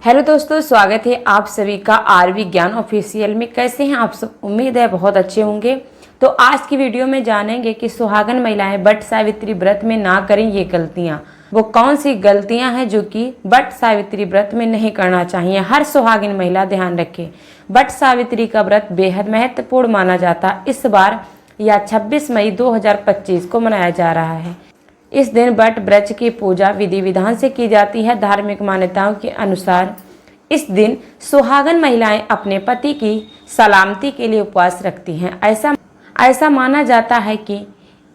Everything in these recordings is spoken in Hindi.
हेलो दोस्तों, स्वागत है आप सभी का आरवी ज्ञान ऑफिशियल में। कैसे हैं आप सब? उम्मीद है बहुत अच्छे होंगे। तो आज की वीडियो में जानेंगे कि सुहागन महिलाएं वट सावित्री व्रत में ना करें ये गलतियां। वो कौन सी गलतियां हैं जो कि वट सावित्री व्रत में नहीं करना चाहिए। हर सुहागिन महिला ध्यान रखे, वट सावित्री का व्रत बेहद महत्वपूर्ण माना जाता। इस बार या 26 मई 2025 को मनाया जा रहा है। इस दिन वट वृक्ष की पूजा विधि विधान से की जाती है। धार्मिक मान्यताओं के अनुसार इस दिन सुहागन महिलाएं अपने पति की सलामती के लिए उपवास रखती हैं। ऐसा माना जाता है कि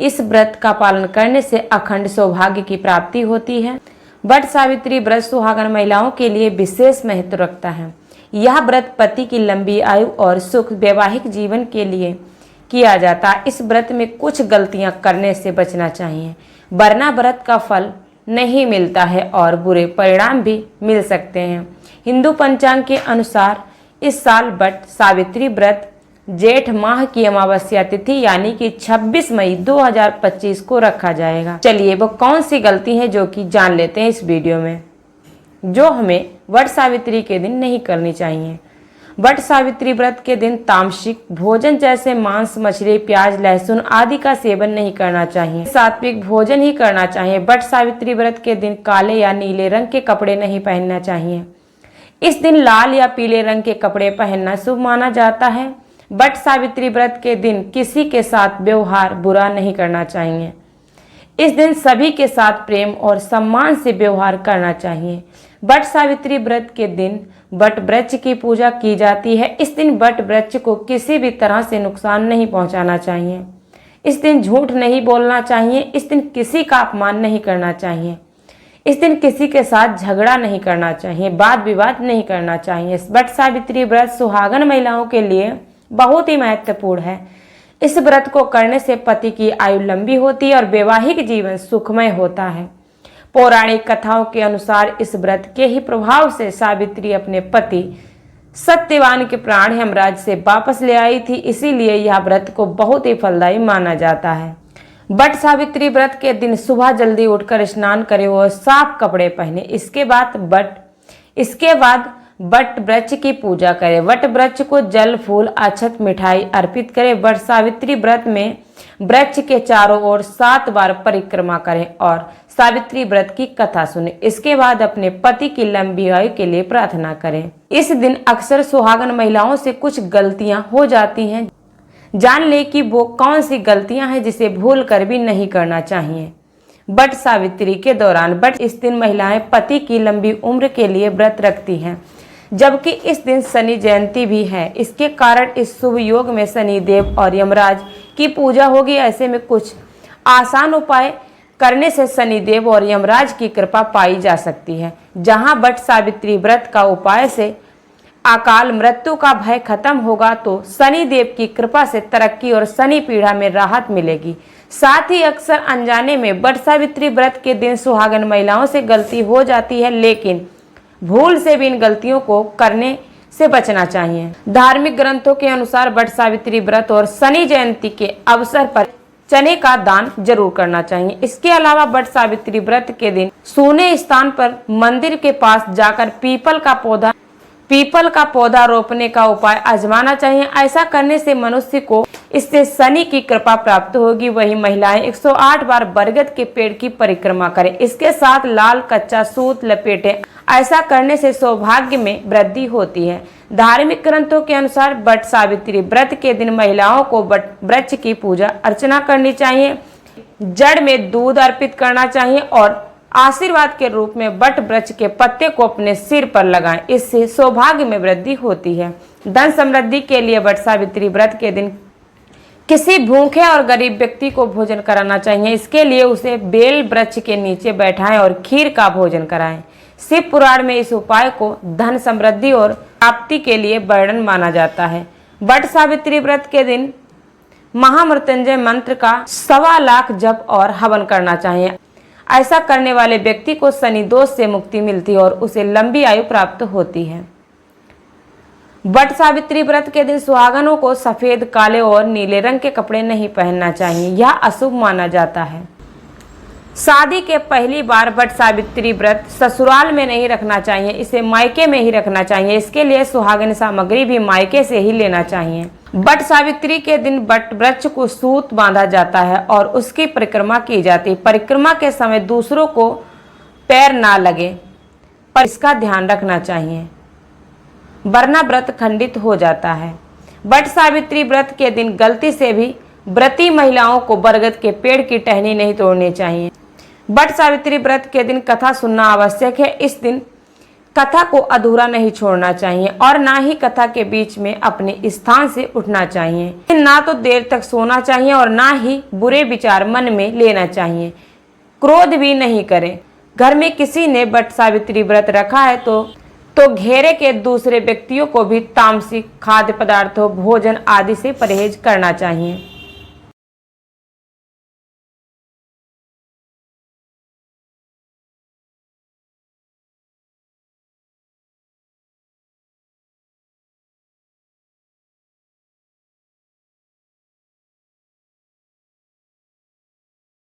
इस व्रत का पालन करने से अखंड सौभाग्य की प्राप्ति होती है। वट सावित्री व्रत सुहागन महिलाओं के लिए विशेष महत्व रखता है। यह व्रत पति की लंबी आयु और सुख वैवाहिक जीवन के लिए किया जाता है। इस व्रत में कुछ गलतियां करने से बचना चाहिए, वरना व्रत का फल नहीं मिलता है और बुरे परिणाम भी मिल सकते हैं। हिंदू पंचांग के अनुसार इस साल वट सावित्री व्रत जेठ माह की अमावस्या तिथि यानी कि 26 मई 2025 को रखा जाएगा। चलिए वो कौन सी गलती है जो कि जान लेते हैं इस वीडियो में, जो हमें वट सावित्री के दिन नहीं करनी चाहिए। वट सावित्री व्रत के दिन तामसिक भोजन जैसे मांस, मछली, प्याज, लहसुन आदि का सेवन नहीं करना चाहिए। सात्विक भोजन ही करना चाहिए। वट सावित्री व्रत के दिन काले या नीले रंग के कपड़े नहीं पहनना चाहिए। इस दिन लाल या पीले रंग के कपड़े पहनना शुभ माना जाता है। वट सावित्री व्रत के दिन किसी के साथ व्यवहार बुरा नहीं करना चाहिए। इस दिन सभी के साथ प्रेम और सम्मान से व्यवहार करना चाहिए। वट सावित्री व्रत के दिन वट वृक्ष की पूजा की जाती है। इस दिन वट वृक्ष को किसी भी तरह से नुकसान नहीं पहुंचाना चाहिए। इस दिन झूठ नहीं बोलना चाहिए। इस दिन किसी का अपमान नहीं करना चाहिए। इस दिन किसी के साथ झगड़ा नहीं करना चाहिए, वाद विवाद नहीं करना चाहिए। वट सावित्री व्रत सुहागन महिलाओं के लिए बहुत ही महत्वपूर्ण है। इस व्रत को करने से पति की आयु लंबी होती है और वैवाहिक जीवन सुखमय होता है। पौराणिक कथाओं के अनुसार इस व्रत के ही प्रभाव से सावित्री अपने पति सत्यवान के प्राण यमराज से वापस ले आई थी। इसीलिए यह व्रत को बहुत ही फलदायी माना जाता है। वट सावित्री व्रत के दिन सुबह जल्दी उठकर स्नान करें और साफ कपड़े पहने। इसके बाद वट वृक्ष की पूजा करें। वट वृक्ष को जल, फूल, अक्षत, मिठाई अर्पित करें। वट सावित्री व्रत में वृक्ष के चारों ओर 7 बार परिक्रमा करें और सावित्री व्रत की कथा सुने। इसके बाद अपने पति की लंबी आयु के लिए प्रार्थना करें। इस दिन अक्सर सुहागन महिलाओं से कुछ गलतियां हो जाती हैं। जान ले कि वो कौन सी गलतियां हैं जिसे भूल कर भी नहीं करना चाहिए। वट सावित्री के दौरान इस दिन महिलाएं पति की लंबी उम्र के लिए व्रत रखती हैं, जबकि इस दिन शनि जयंती भी है। इसके कारण इस शुभ योग में शनि देव और यमराज की पूजा होगी। ऐसे में कुछ आसान उपाय करने से शनि देव और यमराज की कृपा पाई जा सकती है। जहां वट सावित्री व्रत का उपाय से अकाल मृत्यु का भय खत्म होगा, तो शनि देव की कृपा से तरक्की और शनि पीड़ा में राहत मिलेगी। साथ ही अक्सर अनजाने में वट सावित्री व्रत के दिन सुहागन महिलाओं से गलती हो जाती है, लेकिन भूल से भी इन गलतियों को करने से बचना चाहिए। धार्मिक ग्रंथों के अनुसार वट सावित्री व्रत और शनि जयंती के अवसर पर चने का दान जरूर करना चाहिए। इसके अलावा वट सावित्री व्रत के दिन सूने स्थान पर मंदिर के पास जाकर पीपल का पौधा रोपने का उपाय आजमाना चाहिए। ऐसा करने से मनुष्य को इससे शनि की कृपा प्राप्त होगी। वही महिलाएं 108 बार बरगद के पेड़ की परिक्रमा करें। इसके साथ लाल कच्चा सूत लपेटें। ऐसा करने से सौभाग्य में वृद्धि होती है। धार्मिक ग्रंथों के अनुसार वट सावित्री व्रत के दिन महिलाओं को वट वृक्ष की पूजा अर्चना करनी चाहिए, जड़ में दूध अर्पित करना चाहिए और आशीर्वाद के रूप में वट वृक्ष के पत्ते को अपने सिर पर लगाएं। इससे सौभाग्य में वृद्धि होती है। धन समृद्धि के लिए वट सावित्री व्रत के दिन किसी भूखे और गरीब व्यक्ति को भोजन कराना चाहिए। इसके लिए उसे बेल वृक्ष के नीचे बैठाएं और खीर का भोजन कराएं। शिव पुराण में इस उपाय को धन समृद्धि और प्राप्ति के लिए वर्णन माना जाता है। वट सावित्री व्रत के दिन महामृत्युंजय मंत्र का 1.25 लाख जप और हवन करना चाहिए। ऐसा करने वाले व्यक्ति को शनि दोष से मुक्ति मिलती है और उसे लंबी आयु प्राप्त होती है। वट सावित्री व्रत के दिन सुहागनों को सफेद, काले और नीले रंग के कपड़े नहीं पहनना चाहिए। यह अशुभ माना जाता है। शादी के पहली बार वट सावित्री व्रत ससुराल में नहीं रखना चाहिए, इसे मायके में ही रखना चाहिए। इसके लिए सुहागिन सामग्री भी मायके से ही लेना चाहिए। वट सावित्री के दिन वट वृक्ष को सूत बांधा जाता है और उसकी परिक्रमा की जाती है। परिक्रमा के समय दूसरों को पैर ना लगे, पर इसका ध्यान रखना चाहिए, वरना व्रत खंडित हो जाता है। वट सावित्री व्रत के दिन गलती से भी व्रती महिलाओं को बरगद के पेड़ की टहनी नहीं तोड़नी चाहिए। वट सावित्री व्रत के दिन कथा सुनना आवश्यक है। इस दिन कथा को अधूरा नहीं छोड़ना चाहिए और ना ही कथा के बीच में अपने स्थान से उठना चाहिए। ना तो देर तक सोना चाहिए और ना ही बुरे विचार मन में लेना चाहिए। क्रोध भी नहीं करें। घर में किसी ने वट सावित्री व्रत रखा है तो घेरे के दूसरे व्यक्तियों को भी तामसिक खाद्य पदार्थों, भोजन आदि से परहेज करना चाहिए।